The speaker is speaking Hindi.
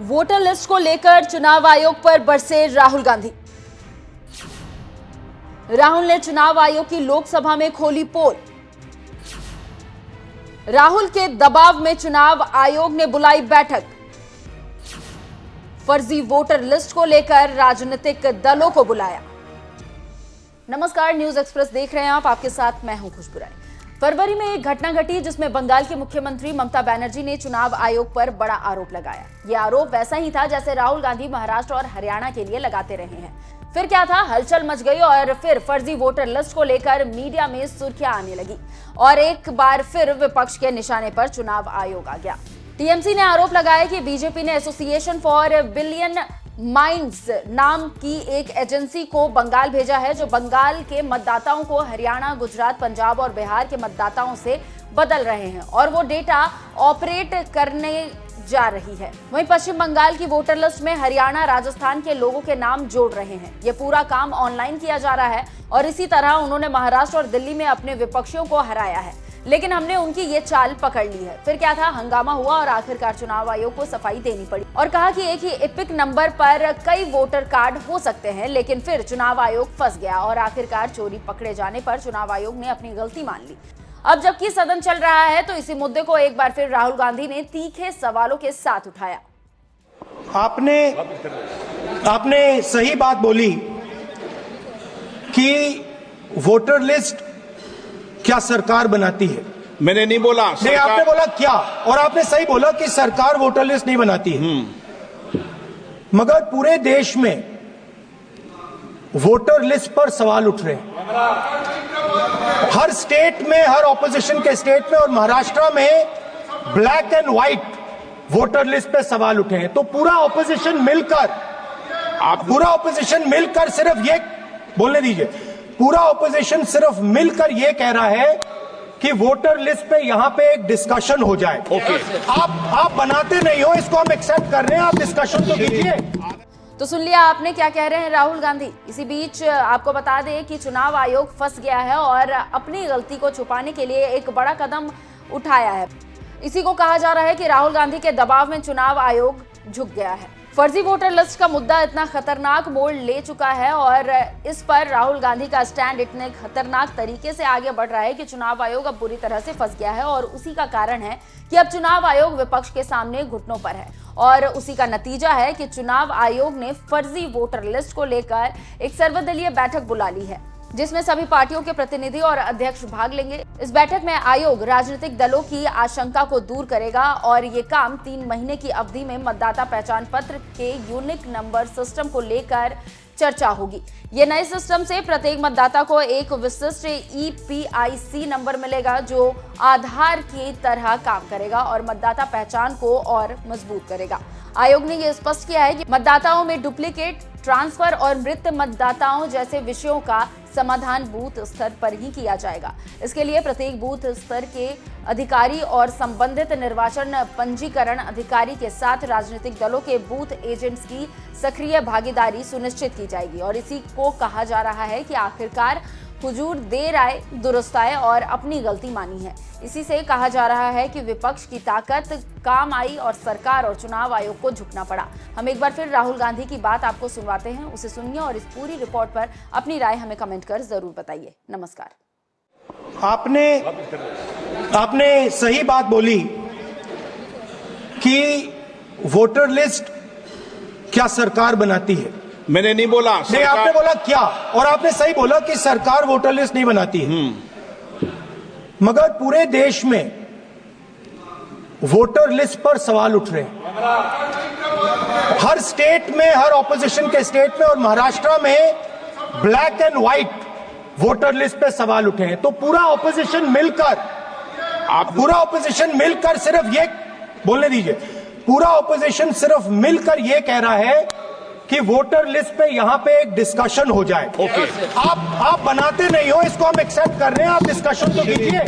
वोटर लिस्ट को लेकर चुनाव आयोग पर बरसे राहुल गांधी। राहुल ने चुनाव आयोग की लोकसभा में खोली पोल। राहुल के दबाव में चुनाव आयोग ने बुलाई बैठक। फर्जी वोटर लिस्ट को लेकर राजनीतिक दलों को बुलाया। नमस्कार, न्यूज एक्सप्रेस देख रहे हैं आप। आपके साथ मैं हूं खुशबू राय। फरवरी में एक घटना घटी जिसमें बंगाल की मुख्यमंत्री ममता बनर्जी ने चुनाव आयोग पर बड़ा आरोप लगाया। यह आरोप वैसा ही था जैसे राहुल गांधी महाराष्ट्र और हरियाणा के लिए लगाते रहे हैं। फिर क्या था, हलचल मच गई और फिर फर्जी वोटर लिस्ट को लेकर मीडिया में सुर्खियां आने लगी और एक बार फिर विपक्ष के निशाने पर चुनाव आयोग आ गया। टीएमसी ने आरोप लगाया कि बीजेपी ने एसोसिएशन फॉर बिलियन माइंड्स नाम की एक एजेंसी को बंगाल भेजा है, जो बंगाल के मतदाताओं को हरियाणा, गुजरात, पंजाब और बिहार के मतदाताओं से बदल रहे हैं और वो डेटा ऑपरेट करने जा रही है। वहीं पश्चिम बंगाल की वोटर लिस्ट में हरियाणा, राजस्थान के लोगों के नाम जोड़ रहे हैं। ये पूरा काम ऑनलाइन किया जा रहा है और इसी तरह उन्होंने महाराष्ट्र और दिल्ली में अपने विपक्षियों को हराया है, लेकिन हमने उनकी ये चाल पकड़ ली है। फिर क्या था, हंगामा हुआ और आखिरकार चुनाव आयोग को सफाई देनी पड़ी और कहा कि एक ही एपिक नंबर पर कई वोटर कार्ड हो सकते हैं, लेकिन फिर चुनाव आयोग फंस गया और आखिरकार चोरी पकड़े जाने पर चुनाव आयोग ने अपनी गलती मान ली। अब जबकि सदन चल रहा है तो इसी मुद्दे को एक बार फिर राहुल गांधी ने तीखे सवालों के साथ उठाया। आपने सही बात बोली कि वोटर लिस्ट क्या सरकार बनाती है। मैंने नहीं बोला नहीं, आपने बोला क्या, और आपने सही बोला कि सरकार वोटर लिस्ट नहीं बनाती है। मगर पूरे देश में वोटर लिस्ट पर सवाल उठ रहे हैं। हर स्टेट में, हर ऑपोजिशन के स्टेट में और महाराष्ट्र में black and white voter list पे सवाल उठे हैं। तो पूरा ऑपोजिशन मिलकर सिर्फ ये बोलने दीजिए, पूरा ऑपोजिशन सिर्फ मिलकर ये कह रहा है कि वोटर लिस्ट पे यहां पे एक डिस्कशन हो जाए। आप बनाते नहीं हो, इसको हम एक्सेप्ट कर रहे हैं, आप डिस्कशन तो कीजिए। तो सुन लिया आपने क्या कह रहे हैं राहुल गांधी। इसी बीच आपको बता दें कि चुनाव आयोग फंस गया है और अपनी गलती को छुपाने के लिए एक बड़ा कदम उठाया है। इसी को कहा जा रहा है कि राहुल गांधी के दबाव में चुनाव आयोग झुक गया है। फर्जी वोटर लिस्ट का मुद्दा इतना खतरनाक मोड़ ले चुका है और इस पर राहुल गांधी का स्टैंड इतने खतरनाक तरीके से आगे बढ़ रहा है कि चुनाव आयोग अब बुरी तरह से फंस गया है और उसी का कारण है कि अब चुनाव आयोग विपक्ष के सामने घुटनों पर है और उसी का नतीजा है कि चुनाव आयोग ने फर्जी वोटर लिस्ट को लेकर एक सर्वदलीय बैठक बुला ली है, जिसमें सभी पार्टियों के प्रतिनिधि और अध्यक्ष भाग लेंगे। इस बैठक में आयोग राजनीतिक दलों की आशंका को दूर करेगा और ये काम 3 महीने की अवधि में मतदाता पहचान पत्र के यूनिक नंबर सिस्टम को लेकर चर्चा होगी। ये नए सिस्टम से प्रत्येक मतदाता को एक विशिष्ट EPIC नंबर मिलेगा, जो आधार की तरह काम करेगा और मतदाता पहचान को और मजबूत करेगा। आयोग ने यह स्पष्ट किया है कि मतदाताओं में डुप्लीकेट, ट्रांसफर और मृत मतदाताओं जैसे विषयों का समाधान बूथ स्तर पर ही किया जाएगा। इसके लिए प्रत्येक बूथ स्तर के अधिकारी और संबंधित निर्वाचन पंजीकरण अधिकारी के साथ राजनीतिक दलों के बूथ एजेंट्स की सक्रिय भागीदारी सुनिश्चित की जाएगी और इसी को कहा जा रहा है कि आखिरकार हुजूर देर आए दुरुस्त आए और अपनी गलती मानी है। इसी से कहा जा रहा है कि विपक्ष की ताकत काम आई और सरकार और चुनाव आयोग को झुकना पड़ा। हम एक बार फिर राहुल गांधी की बात आपको सुनवाते हैं, उसे सुनिए और इस पूरी रिपोर्ट पर अपनी राय हमें कमेंट कर जरूर बताइए। नमस्कार। आपने सही बात बोली कि वोटर लिस्ट क्या सरकार बनाती है। मैंने नहीं बोला नहीं, आपने बोला क्या, और आपने सही बोला कि सरकार वोटर लिस्ट नहीं बनाती है। मगर पूरे देश में वोटर लिस्ट पर सवाल उठ रहे हैं। हर स्टेट में, हर ऑपोजिशन के स्टेट में और महाराष्ट्र में black and white voter list पे सवाल उठे हैं। तो पूरा ऑपोजिशन मिलकर सिर्फ ये बोलने दीजिए, पूरा ऑपोजिशन सिर्फ मिलकर ये कह रहा है कि वोटर लिस्ट पे यहां पे एक डिस्कशन हो जाए। आप बनाते नहीं हो, इसको हम एक्सेप्ट कर रहे हैं, आप डिस्कशन तो कीजिए।